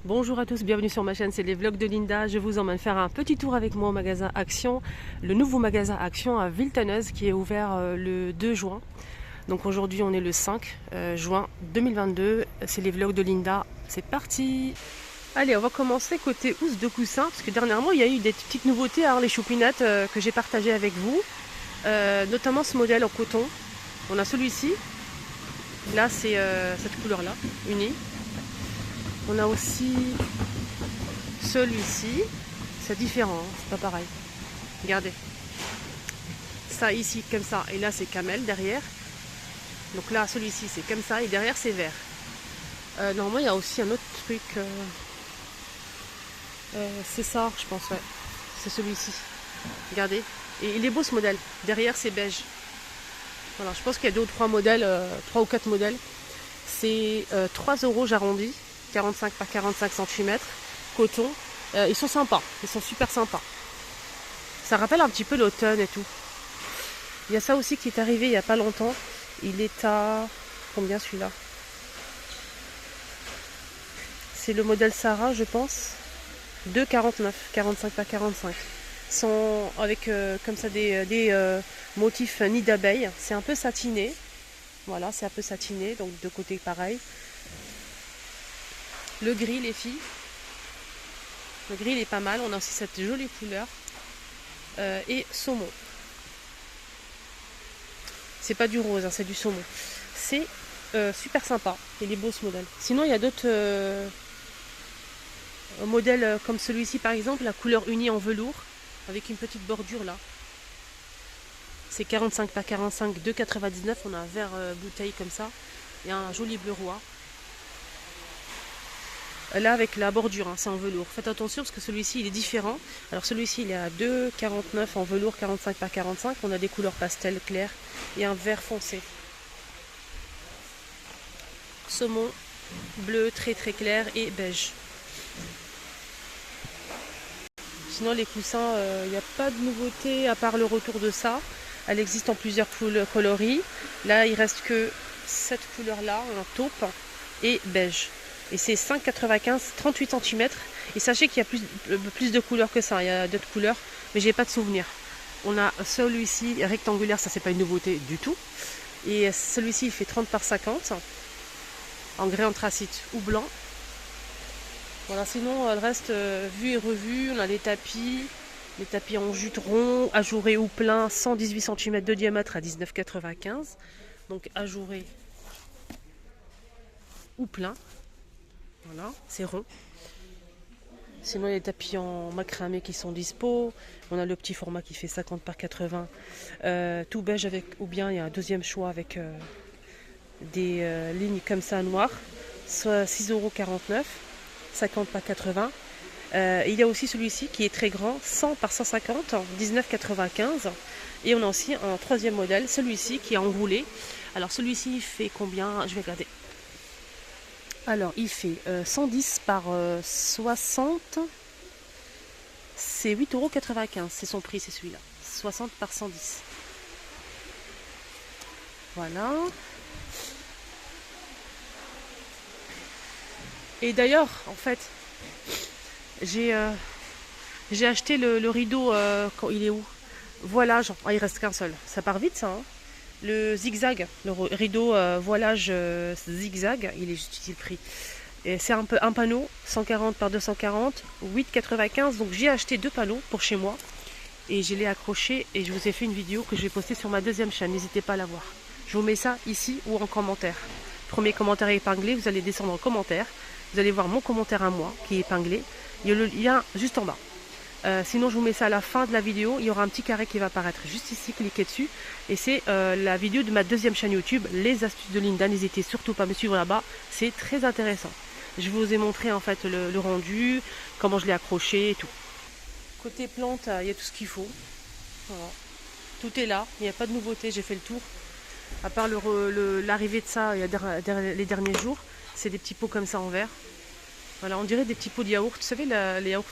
Bonjour à tous, bienvenue sur ma chaîne, c'est les vlogs de Linda. Je vous emmène faire un petit tour avec moi au magasin Action, le nouveau magasin Action à Villetonneuse qui est ouvert le 2 juin. Donc aujourd'hui on est le 5 juin 2022, c'est les vlogs de Linda, c'est parti. Allez, on va commencer côté housse de coussin, parce que dernièrement il y a eu des petites nouveautés, hein, les choupinettes que j'ai partagées avec vous, notamment ce modèle en coton. On a celui-ci, là c'est cette couleur là, unie. On a aussi celui-ci, c'est différent, hein, c'est pas pareil. Regardez, ça ici comme ça, et là c'est camel derrière. Donc là celui-ci c'est comme ça, et derrière c'est vert. Normalement il y a aussi un autre truc, c'est ça je pense, ouais. C'est celui-ci, regardez. Et il est beau ce modèle, derrière c'est beige. Voilà, je pense qu'il y a 2 ou 3 modèles, 3 ou 4 modèles. C'est 3 euros, j'arrondis. 45 par 45 cm, coton. Ils sont sympas, ils sont super sympas. Ça rappelle un petit peu l'automne et tout. Il y a ça aussi qui est arrivé il n'y a pas longtemps. Il est à... combien celui-là? C'est le modèle Sarah, je pense. 2,49, 45 par 45. Sont avec comme ça des motifs nid d'abeille. C'est un peu satiné. Voilà, c'est un peu satiné, donc de côté pareil. Le gris, les filles. Le gris, il est pas mal. On a aussi cette jolie couleur. Et saumon. C'est pas du rose, hein, c'est du saumon. C'est super sympa. Il est beau ce modèle. Sinon, il y a d'autres modèles comme celui-ci, par exemple. La couleur unie en velours. Avec une petite bordure là. C'est 45 par 45, 2,99. On a un vert bouteille comme ça. Et un joli bleu roi. Là avec la bordure, hein, c'est en velours. Faites attention parce que celui-ci il est différent. Alors celui-ci il est à 2,49 en velours 45 par 45. On a des couleurs pastel claires et un vert foncé. Saumon, bleu très très clair et beige. Sinon les coussins, il n'y a pas de nouveauté à part le retour de ça. Elle existe en plusieurs coloris. Là il reste que cette couleur là en taupe et beige. Et c'est 5,95, 38 cm. Et sachez qu'il y a plus de couleurs que ça. Il y a d'autres couleurs, mais j'ai pas de souvenir. On a celui-ci rectangulaire, ça c'est pas une nouveauté du tout. Et celui-ci il fait 30 par 50, en grès anthracite ou blanc. Voilà, sinon le reste vu et revu. On a les tapis en jute rond, ajouré ou plein, 118 cm de diamètre à 19,95. Donc ajouré ou plein. Voilà, c'est rond. Sinon, il y a des tapis en macramé qui sont dispo. On a le petit format qui fait 50 par 80. Tout beige avec, ou bien il y a un deuxième choix avec des lignes comme ça noires. Soit 6,49 €, 50 par 80. Il y a aussi celui-ci qui est très grand, 100 par 150, 19,95. Et on a aussi un troisième modèle, celui-ci qui est enroulé. Alors celui-ci il fait combien? Je vais regarder. Alors, il fait 110 par 60, c'est 8,95 €, c'est son prix, c'est celui-là. 60 par 110. Voilà. Et d'ailleurs, en fait, j'ai acheté le rideau, quand il est où? Voilà, genre, il reste qu'un seul. Ça part vite, ça, hein. Le zigzag, le rideau voilage zigzag, il est juste le prix. Et c'est un panneau, 140 par 240, 8,95. Donc j'ai acheté 2 panneaux pour chez moi. Et je l'ai accroché et je vous ai fait une vidéo que je vais poster sur ma deuxième chaîne. N'hésitez pas à la voir. Je vous mets ça ici ou en commentaire. Premier commentaire épinglé, vous allez descendre en commentaire. Vous allez voir mon commentaire à moi qui est épinglé. Il y a le lien juste en bas. Sinon je vous mets ça à la fin de la vidéo. Il y aura un petit carré qui va apparaître juste ici, cliquez dessus. Et c'est la vidéo de ma deuxième chaîne YouTube, les astuces de Linda. N'hésitez surtout pas à me suivre là-bas, c'est très intéressant. Je vous ai montré en fait le rendu, comment je l'ai accroché et tout. Côté plante, il y a tout ce qu'il faut. Voilà. Tout est là, il n'y a pas de nouveauté, j'ai fait le tour. À part l'arrivée de ça les derniers jours, c'est des petits pots comme ça en verre. Voilà, on dirait des petits pots de yaourt. Vous savez, les yaourts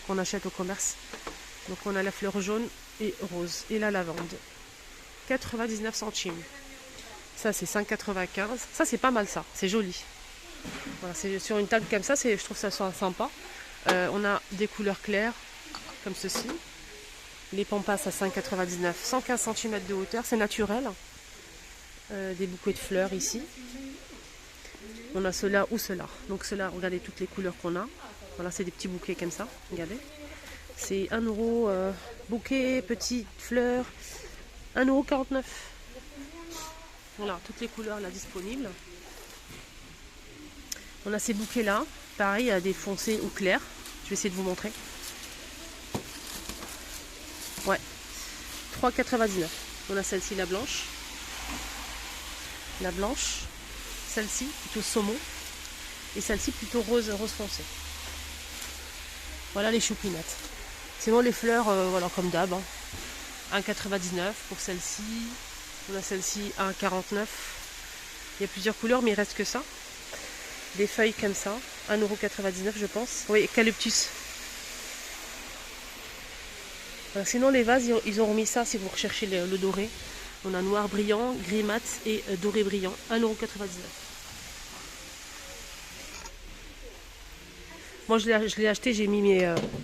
qu'on achète au commerce. Donc on a la fleur jaune et rose. Et la lavande. 99 centimes. Ça, c'est 5,95. Ça, c'est pas mal, ça. C'est joli. Voilà, c'est sur une table comme ça, je trouve ça sympa. On a des couleurs claires, comme ceci. Les pampas à 5,99, 115 cm de hauteur, c'est naturel. Des bouquets de fleurs ici. On a cela ou cela. Donc cela, regardez toutes les couleurs qu'on a. Voilà, c'est des petits bouquets comme ça, regardez. C'est 1 euro, bouquet, petites fleurs, 1,49 €. Voilà, toutes les couleurs là disponibles. On a ces bouquets là, pareil, à des foncés ou clairs. Je vais essayer de vous montrer. Ouais, 3,99 €. On a celle-ci, la blanche. La blanche. Celle-ci, plutôt saumon. Et celle-ci, plutôt rose foncé. Voilà les choupinettes. Sinon les fleurs, voilà, comme d'hab. Hein. 1,99 € pour celle-ci. On a celle-ci, 1,49 €. Il y a plusieurs couleurs, mais il reste que ça. Des feuilles comme ça, 1,99 € je pense. Oui, eucalyptus. Sinon les vases, ils ont remis ça si vous recherchez le doré. On a noir brillant, gris mat et doré brillant, 1,99 €. Moi je l'ai acheté, j'ai mis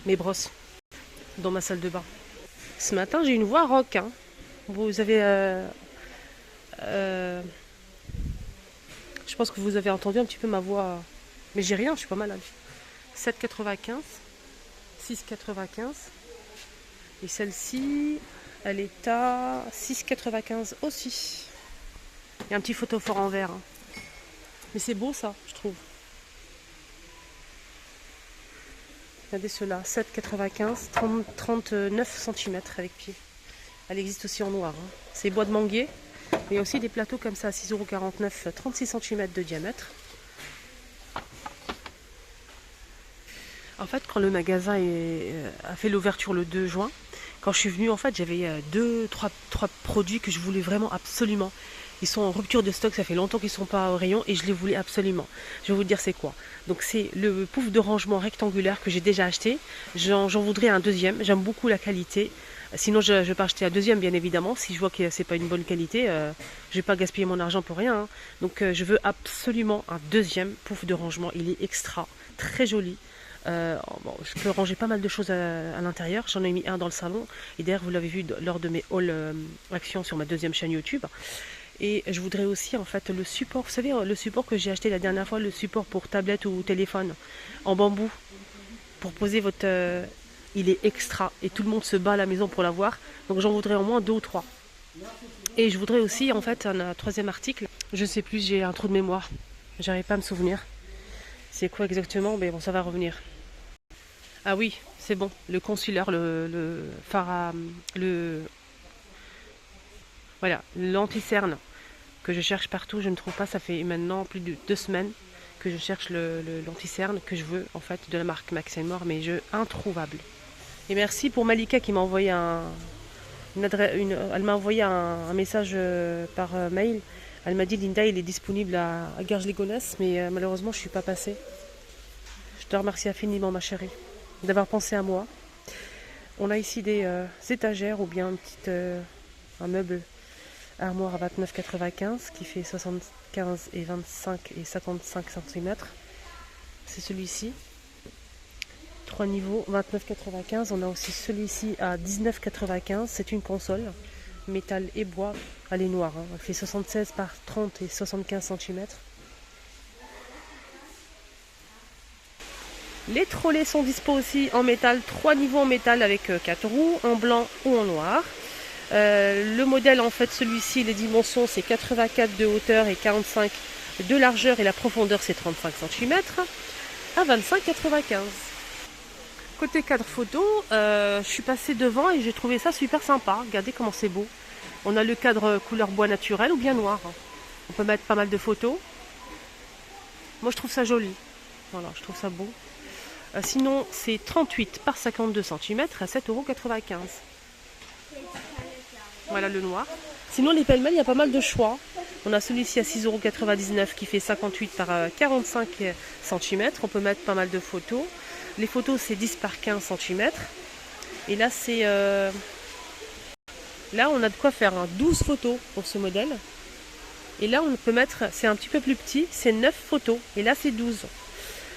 mes brosses dans ma salle de bain. Ce matin j'ai une voix rock. Hein. Vous avez... je pense que vous avez entendu un petit peu ma voix. Mais j'ai rien, je suis pas malade. 7,95, 6,95. Et celle-ci, elle est à 6,95 aussi. Il y a un petit photophore en verre. Hein. Mais c'est beau ça, je trouve. Regardez cela, 7,95, 39 cm avec pied. Elle existe aussi en noir. Hein. C'est bois de manguier. Mais il y a aussi des plateaux comme ça à 6,49 €, 36 cm de diamètre. En fait, quand le magasin a fait l'ouverture le 2 juin, quand je suis venue, en fait, j'avais trois produits que je voulais vraiment absolument. Ils sont en rupture de stock, ça fait longtemps qu'ils ne sont pas au rayon et je les voulais absolument. Je vais vous dire c'est quoi. Donc c'est le pouf de rangement rectangulaire que j'ai déjà acheté. J'en voudrais un deuxième, j'aime beaucoup la qualité. Sinon je ne vais pas acheter un deuxième bien évidemment. Si je vois que c'est pas une bonne qualité, je ne vais pas gaspiller mon argent pour rien. Hein. Donc je veux absolument un deuxième pouf de rangement. Il est extra, très joli. Bon, je peux ranger pas mal de choses à l'intérieur. J'en ai mis un dans le salon. Et d'ailleurs, vous l'avez vu lors de mes haul actions sur ma deuxième chaîne YouTube. Et je voudrais aussi en fait le support. Vous savez, le support que j'ai acheté la dernière fois, le support pour tablette ou téléphone en bambou pour poser votre. Il est extra et tout le monde se bat à la maison pour l'avoir. Donc j'en voudrais au moins 2 ou 3. Et je voudrais aussi en fait un troisième article. Je sais plus, j'ai un trou de mémoire. J'arrive pas à me souvenir. C'est quoi exactement? Mais bon, ça va revenir. Ah oui, c'est bon. Le consulaire, le voilà, l'anti-cerne que je cherche partout, je ne trouve pas. Ça fait maintenant plus de 2 semaines que je cherche l'anti-cerne que je veux en fait de la marque Max & More, mais introuvable. Et merci pour Malika qui m'a envoyé elle m'a envoyé un message par mail. Elle m'a dit Linda, il est disponible à Garges-les-Gonesse, mais malheureusement je ne suis pas passée. Je te remercie infiniment ma chérie d'avoir pensé à moi. On a ici des étagères ou bien un meuble armoire à 29,95 qui fait 75 et 25 et 55 cm. C'est celui-ci. 3 niveaux, 29,95. On a aussi celui-ci à 19,95. C'est une console, métal et bois. Elle est noire. Hein. Elle fait 76 par 30 et 75 cm. Les trolleys sont dispo aussi en métal, 3 niveaux en métal avec 4 roues, en blanc ou en noir. Le modèle, en fait, celui-ci, les dimensions, c'est 84 de hauteur et 45 de largeur et la profondeur, c'est 35 cm à 25,95. Côté cadre photo, je suis passée devant et j'ai trouvé ça super sympa. Regardez comment c'est beau. On a le cadre couleur bois naturel ou bien noir. On peut mettre pas mal de photos. Moi, je trouve ça joli. Voilà, je trouve ça beau. Sinon, c'est 38 par 52 cm à 7,95 €. Voilà le noir. Sinon, les pêle-mêles, il y a pas mal de choix. On a celui-ci à 6,99 € qui fait 58 par 45 cm. On peut mettre pas mal de photos. Les photos, c'est 10 par 15 cm. Et là, là, on a de quoi faire 12 photos pour ce modèle. Et là, on peut mettre, c'est un petit peu plus petit, c'est 9 photos. Et là, c'est 12.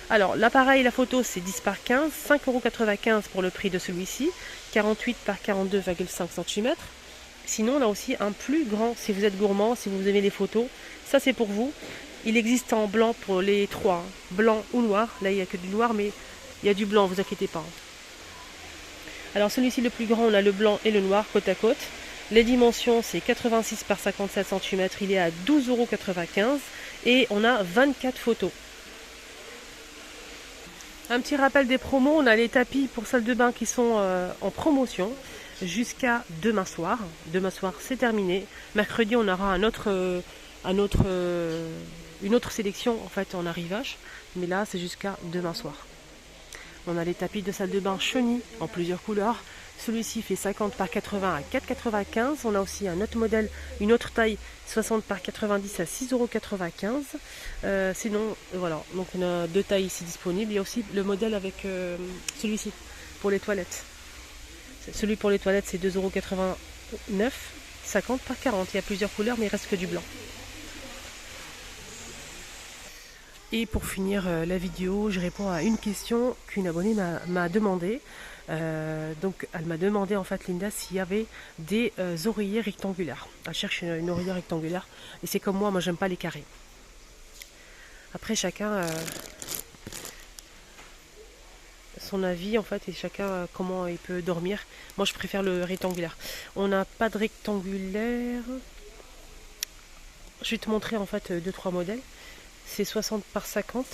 Alors, l'appareil, la photo, c'est 10 par 15, 5,95 € pour le prix de celui-ci, 48 par 42,5 cm. Sinon, on a aussi un plus grand, si vous êtes gourmand, si vous aimez les photos. Ça, c'est pour vous. Il existe en blanc pour les trois, blanc ou noir. Là, il n'y a que du noir, mais il y a du blanc, vous inquiétez pas. Alors, celui-ci, le plus grand, on a le blanc et le noir, côte à côte. Les dimensions, c'est 86 par 57 cm. Il est à 12,95 € et on a 24 photos. Un petit rappel des promos, on a les tapis pour salle de bain qui sont en promotion jusqu'à demain soir. Demain soir, c'est terminé. Mercredi, on aura une autre sélection en fait en arrivage. Mais là, c'est jusqu'à demain soir. On a les tapis de salle de bain chenilles en plusieurs couleurs. Celui-ci fait 50 par 80 à 4,95 €. On a aussi un autre modèle, une autre taille, 60 par 90 à 6,95 €. Sinon, voilà, donc on a deux tailles ici disponibles. Il y a aussi le modèle avec celui-ci pour les toilettes. Celui pour les toilettes, c'est 2,89 €, 50 par 40. Il y a plusieurs couleurs, mais il reste que du blanc. Et pour finir la vidéo, je réponds à une question qu'une abonnée m'a demandé. Donc elle m'a demandé en fait, Linda, s'il y avait des oreillers rectangulaires. Elle cherche une oreiller rectangulaire et c'est comme moi j'aime pas les carrés. Après chacun son avis en fait et chacun comment il peut dormir. Moi je préfère le rectangulaire. On n'a pas de rectangulaire. Je vais te montrer en fait 2-3 modèles. C'est 60 par 50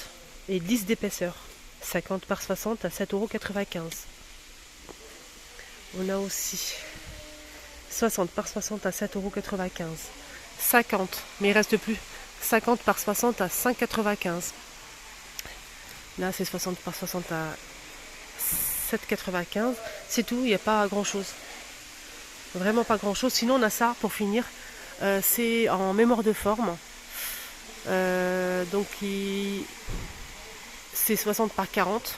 et 10 d'épaisseur. 50 par 60 à 7,95 €. On a aussi 60 par 60 à 7,95 €. 50, mais il reste plus. 50 par 60 à 5,95 €. Là, c'est 60 par 60 à 7,95 €. C'est tout, il n'y a pas grand chose. Vraiment pas grand chose. Sinon, on a ça pour finir. C'est en mémoire de forme. Donc, c'est 60 par 40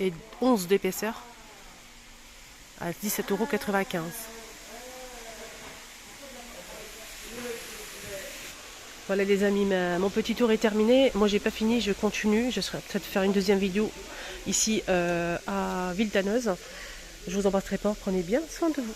et 11 d'épaisseur à 17,95 €. Voilà les amis, mon petit tour est terminé. Moi j'ai pas fini, je continue. Je serai peut-être faire une deuxième vidéo ici à Villetaneuse. Je vous embrasse très fort, prenez bien soin de vous.